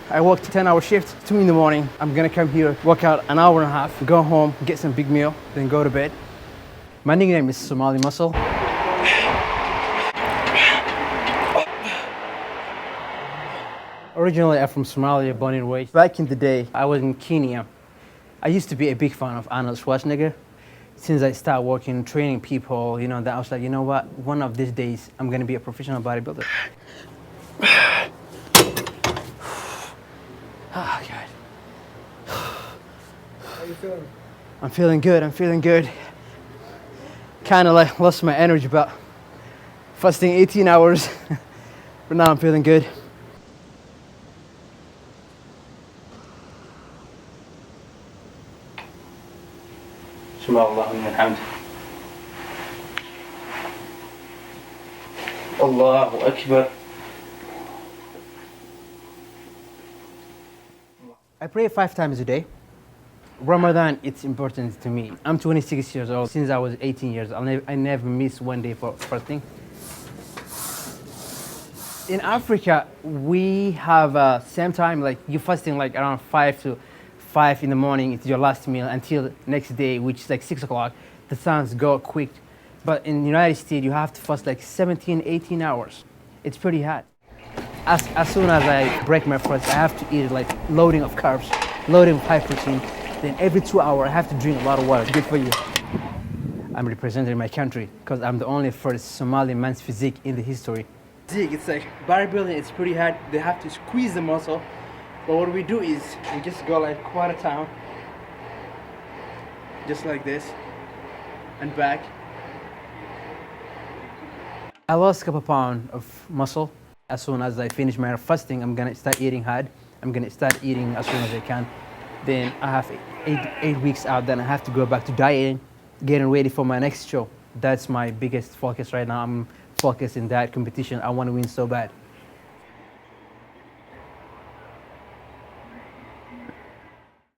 I work 10-hour shift, 2 in the morning. I'm gonna come here, work out an hour and a half, go home, get some big meal, then go to bed. My nickname is Somali Muscle. Originally, I'm from Somalia, born and raised. Back in the day, I was in Kenya. I used to be a big fan of Arnold Schwarzenegger. Since I started working, training people, that I was like, you know what? One of these days, I'm gonna be a professional bodybuilder. Oh, God. How you feeling? I'm feeling good. Kind of like lost my energy, but fasting 18 hours. But now I'm feeling good. سمع الله لمن حمده. الله أكبر. I pray 5 times a day. Ramadan, it's important to me. I'm 26 years old. Since I was 18 years, I never miss one day for fasting. In Africa, we have same time, like you fasting like around 5 in the morning. It's your last meal until next day, which is like 6 o'clock. The suns go quick. But in the United States, you have to fast like 17, 18 hours. It's pretty hard. As soon as I break my fast, I have to eat like loading of carbs, loading of high protein. Then every 2 hours, I have to drink a lot of water. It's good for you. I'm representing my country because I'm the only first Somali man's physique in the history. It's like bodybuilding, it's pretty hard. They have to squeeze the muscle. But what we do is we just go like quarter town, just like this, and back. I lost a couple pounds of muscle. As soon as I finish my fasting, I'm gonna start eating hard. I'm gonna start eating as soon as I can. Then I have eight weeks out. Then I have to go back to dieting, getting ready for my next show. That's my biggest focus right now. I'm focused in that competition. I want to win so bad.